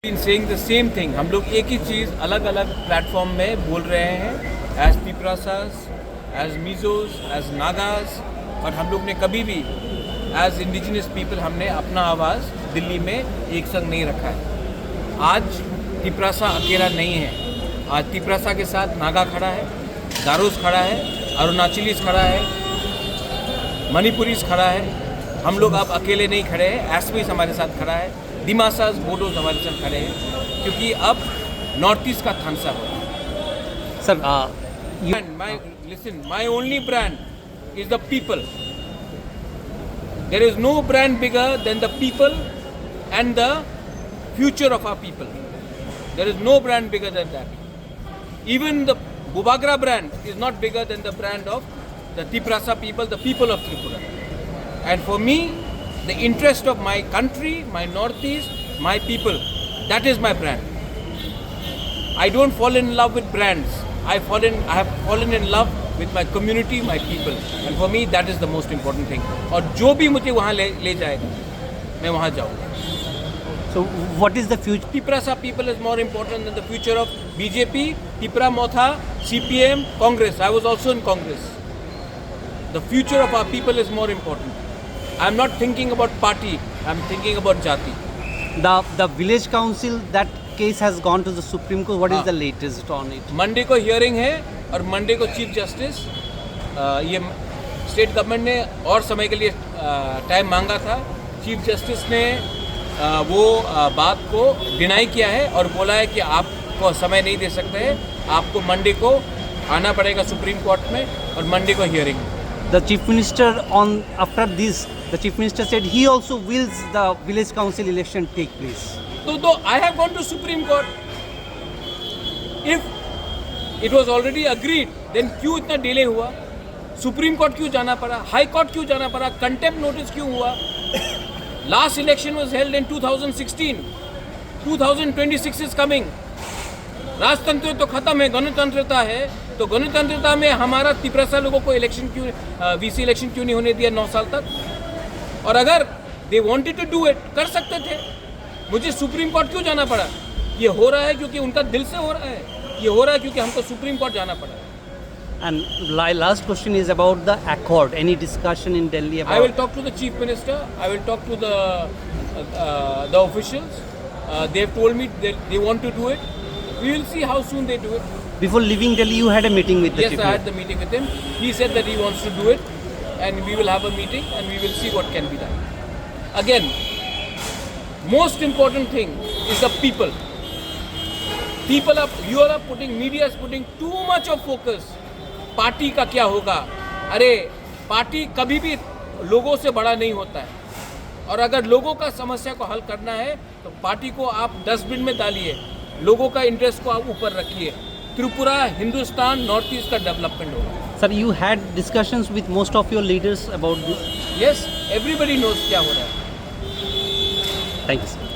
been saying the same thing. हम लोग एक ही चीज़ अलग अलग प्लेटफॉर्म में बोल रहे हैं as तिप्रासास, as Mizos, as Nagas, और हम लोग ने कभी भी एज इंडिजिनस पीपल हमने अपना आवाज़ दिल्ली में एक संग नहीं रखा है। आज तिप्रासा अकेला नहीं है, आज तिप्रासा के साथ नागा खड़ा है, गारोस खड़ा है, अरुणाचलीस खड़ा है, मणिपुरीस खड़ा है। हम लोग अब अकेले नहीं खड़े हैं, एसपीस हमारे साथ खड़ा है, दिमासास बोडोज हमारे साथ खड़े हैं, क्योंकि अब नॉर्थ ईस्ट का थानसा हो रहा है। Sir listen, my only brand is the people. There is no brand bigger than the people and the future of our people. There is no brand bigger than that. Even the Bubagra brand is not bigger than the brand of the Tiprasa people, the people of Tripura. And for me, the interest of my country, my northeast, my people, that is my brand. I don't fall in love with brands. I have fallen in love with my community, my people. And for me, that is the most important thing. और जो भी मुझे वहाँ ले जाएगा, मैं वहाँ जाऊँगा. So what is the future? Tiprasa people is more important than the future of BJP, Tipra Motha, CPM, Congress. I was also in Congress. The future of our people is more important. I'm not thinking about party, I'm thinking about jati. The village council, that case has gone to the Supreme Court. What is the latest on it? Monday को hearing है और Monday को chief justice, ये state government ने और समय के लिए टाइम मांगा था। चीफ जस्टिस ने वो बात को डिनाई किया है और बोला है कि आपको समय नहीं दे सकते हैं, आपको मंडे को आना पड़ेगा सुप्रीम कोर्ट में और मंडे को hearing. The chief minister after this, the chief minister said he also wills the village council election take place. So I have gone to Supreme Court. If it was already agreed, then क्यों इतना delay हुआ? Supreme court क्यों जाना पड़ा? High court क्यों जाना पड़ा? Contempt notice क्यों हुआ? Last election was held in 2016. 2026 is coming. राजतंत्र तो खत्म है, गणतंत्रता है। तो गणतंत्रता में हमारा तिप्रासा लोगों को इलेक्शन क्यों, वीसी इलेक्शन क्यों नहीं होने दिया 9 साल तक? और अगर they wanted to do it, कर सकते थे। मुझे सुप्रीम कोर्ट क्यों जाना पड़ा? ये हो रहा है क्योंकि उनका दिल से हो रहा है, ये हो रहा है क्योंकि हमको सुप्रीम कोर्ट जाना पड़ा। And last question is about the accord. Any discussion in Delhi about? I will talk to the chief minister. I will talk to the officials. They have told me they want to do it. We will see how soon they do it. Before leaving Delhi, you had a meeting with the Yes, chief I had minister. the meeting with him. He said that he wants to do it, and we will have a meeting, and we will see what can be done. Again, most important thing is the people. Media is putting too much of focus. Party का क्या होगा? अरे party कभी भी लोगों से बड़ा नहीं होता है, और अगर लोगों का समस्या को हल करना है तो पार्टी को आप डस्टबिन में डालिए, लोगों का इंटरेस्ट को आप ऊपर रखिए। त्रिपुरा, हिंदुस्तान, नॉर्थ ईस्ट का डेवलपमेंट होगा। Sir, you had discussions with most of your leaders about this? Yes, everybody knows क्या हो रहा है। Thank you, sir.